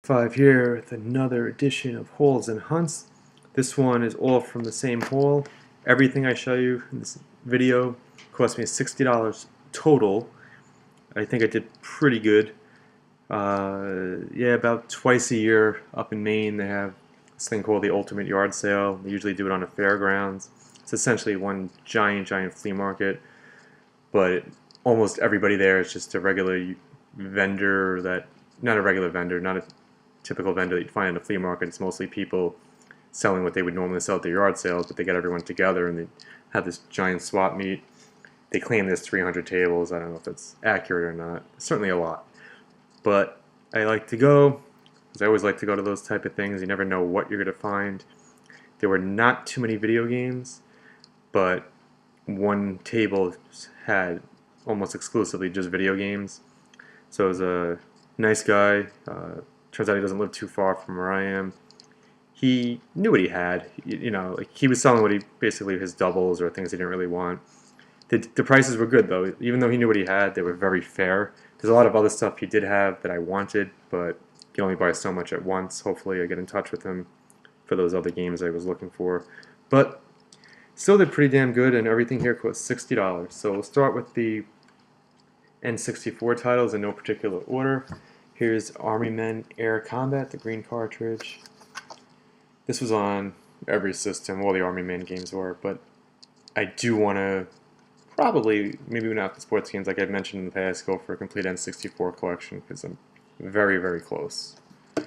5 here with another edition of Hauls and Hunts. This one is all from the same haul. Everything I show you in this video cost me $60 total. I think I did pretty good. Yeah, about twice a year up in Maine they have this thing called the Ultimate Yard Sale. They usually do it on the fairgrounds. It's essentially one giant flea market, but almost everybody there is just a regular vendor not a regular vendor, not a typical vendor that you'd find in a flea market. It's mostly people selling what they would normally sell at their yard sales, but they get everyone together and they have this giant swap meet. They claim there's 300 tables. I don't know if that's accurate or not. Certainly a lot. But I like to go, because I always like to go to those type of things. You never know what you're going to find. There were not too many video games, but one table had almost exclusively just video games. So it was a nice guy. Turns out he doesn't live too far from where I am. He knew what he had. Like he was selling what he basically his doubles or things he didn't really want. The prices were good though. Even though he knew what he had, they were very fair. There's a lot of other stuff he did have that I wanted, but you can only buy so much at once. Hopefully I get in touch with him for those other games I was looking for. But still did pretty damn good, and everything here cost $60. So we'll start with the N64 titles in no particular order. Here's Army Men Air Combat, the green cartridge. This was on every system, all the Army Men games were, but I do want to probably, maybe not the sports games like I've mentioned in the past, go for a complete N64 collection because I'm very close. We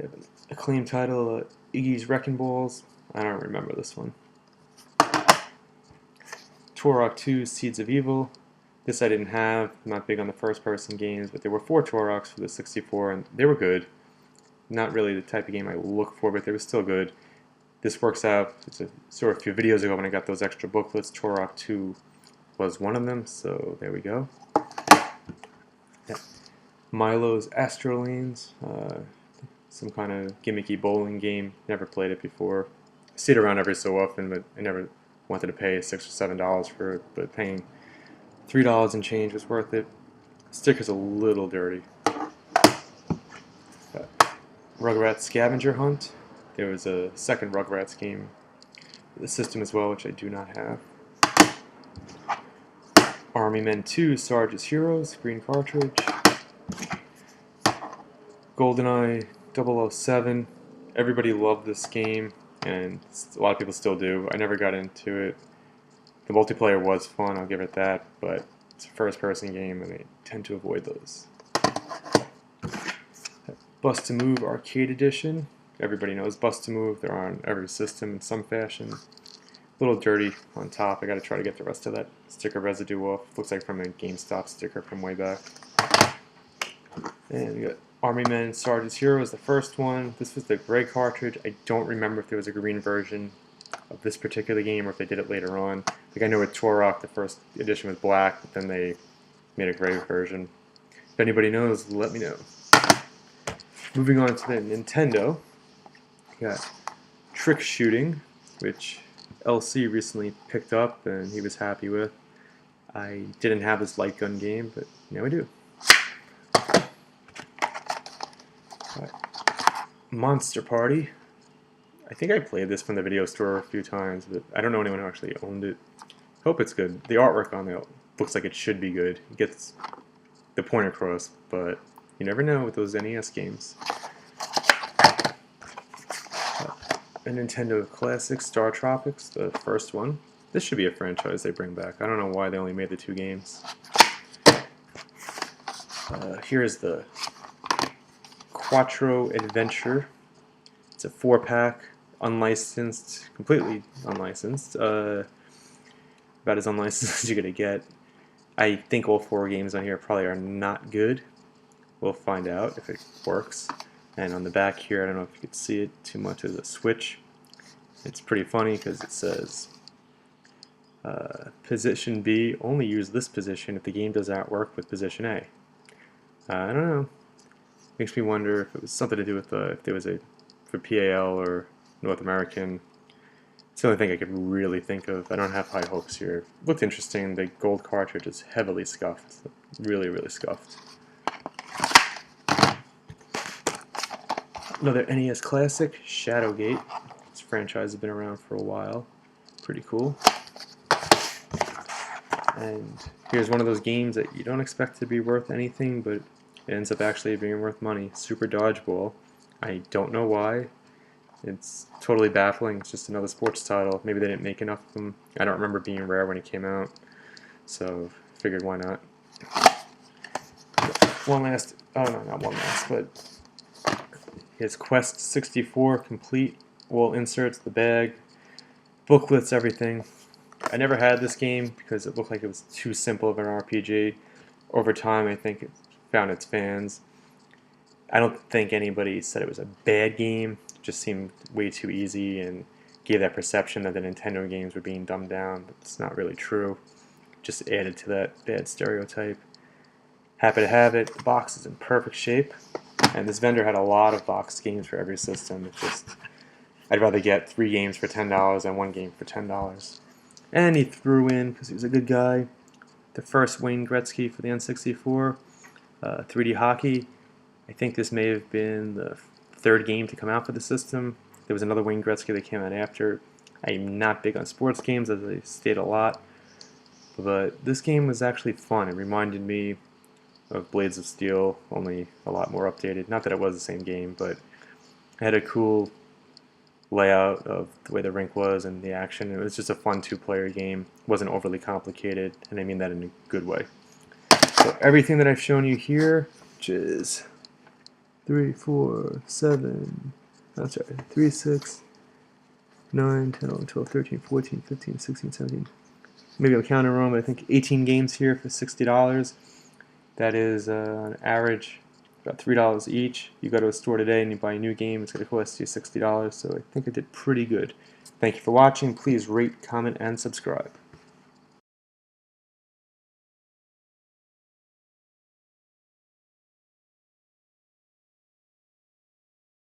have an acclaimed title, Iggy's Wrecking Balls. I don't remember this one. Turok 2, Seeds of Evil. This I didn't have. I'm not big on the first-person games, but there were 4 Toroks for the 64, and they were good. Not really the type of game I look for, but they were still good. This works out. Saw a few videos ago when I got those extra booklets. Turok 2 was one of them, so there we go. Yeah. Milo's Astrolanes, some kind of gimmicky bowling game. Never played it before. I see it around every so often, but I never wanted to pay $6 or $7 for it, but paying $3 and change was worth it. Sticker's a little dirty. Rugrats Scavenger Hunt. There was a second Rugrats game for the system as well, which I do not have. Army Men 2 Sarge's Heroes, green cartridge. GoldenEye 007. Everybody loved this game, and a lot of people still do. I never got into it. The multiplayer was fun, I'll give it that, but it's a first-person game, and I tend to avoid those. Bust to Move Arcade Edition. Everybody knows Bust to Move. They're on every system in some fashion. A little dirty on top. I got to try to get the rest of that sticker residue off. Looks like from a GameStop sticker from way back. And we got Army Men Sarge's Heroes, the first one. This was the gray cartridge. I don't remember if there was a green version of this particular game or if they did it later on. Like I know with Turok, the first edition was black, but then they made a gray version. If anybody knows, let me know. Moving on to the Nintendo, we got Trick Shooting, which LC recently picked up and he was happy with. I didn't have this light gun game, but now I do. Monster Party. I think I played this from the video store a few times, but I don't know anyone who actually owned it. Hope it's good. The artwork on it looks like it should be good. It gets the point across, but you never know with those NES games. A Nintendo Classic, Star Tropics, the first one. This should be a franchise they bring back. I don't know why they only made the 2 games. Here's the Quattro Adventure. It's a 4-pack, unlicensed, completely unlicensed. About as unlicensed as you're going to get. I think all 4 games on here probably are not good. We'll find out if it works. And on the back here, I don't know if you can see it too much, as a switch. It's pretty funny because it says position B, only use this position if the game does not work with position A. I don't know. Makes me wonder if it was something to do with if there was a for PAL or North American. It's the only thing I could really think of. I don't have high hopes here. Looked interesting. The gold cartridge is heavily scuffed. Really scuffed. Another NES classic, Shadowgate. This franchise has been around for a while. Pretty cool. And here's one of those games that you don't expect to be worth anything, but it ends up actually being worth money. Super Dodgeball. I don't know why. It's totally baffling. It's just another sports title. Maybe they didn't make enough of them. I don't remember being rare when it came out, so figured why not. One last, oh no, not one last, but here's Quest 64 complete. All inserts, the bag, booklets, everything. I never had this game because it looked like it was too simple of an RPG. Over time, I think it found its fans. I don't think anybody said it was a bad game. It just seemed way too easy and gave that perception that the Nintendo games were being dumbed down, but it's not really true. Just added to that bad stereotype. Happy to have it. The box is in perfect shape, and this vendor had a lot of boxed games for every system. It's just, I'd rather get 3 games for $10 than 1 game for $10. And he threw in, because he was a good guy, the first Wayne Gretzky for the N64, 3D hockey. I think this may have been the 3rd game to come out for the system. There was another Wayne Gretzky that came out after. I'm not big on sports games, as I state a lot, but this game was actually fun. It reminded me of Blades of Steel, only a lot more updated. Not that it was the same game, but it had a cool layout of the way the rink was and the action. It was just a fun 2-player game. It wasn't overly complicated, and I mean that in a good way. So everything that I've shown you here, which is 3, 4, 7, I'm sorry, 3, 6, 9, 10, 11, 12, 13, 14, 15, 16, 17. Maybe I'm counting wrong, but I think 18 games here for $60. That is an average about $3 each. You go to a store today and you buy a new game, it's going to cost you $60, so I think I did pretty good. Thank you for watching. Please rate, comment, and subscribe.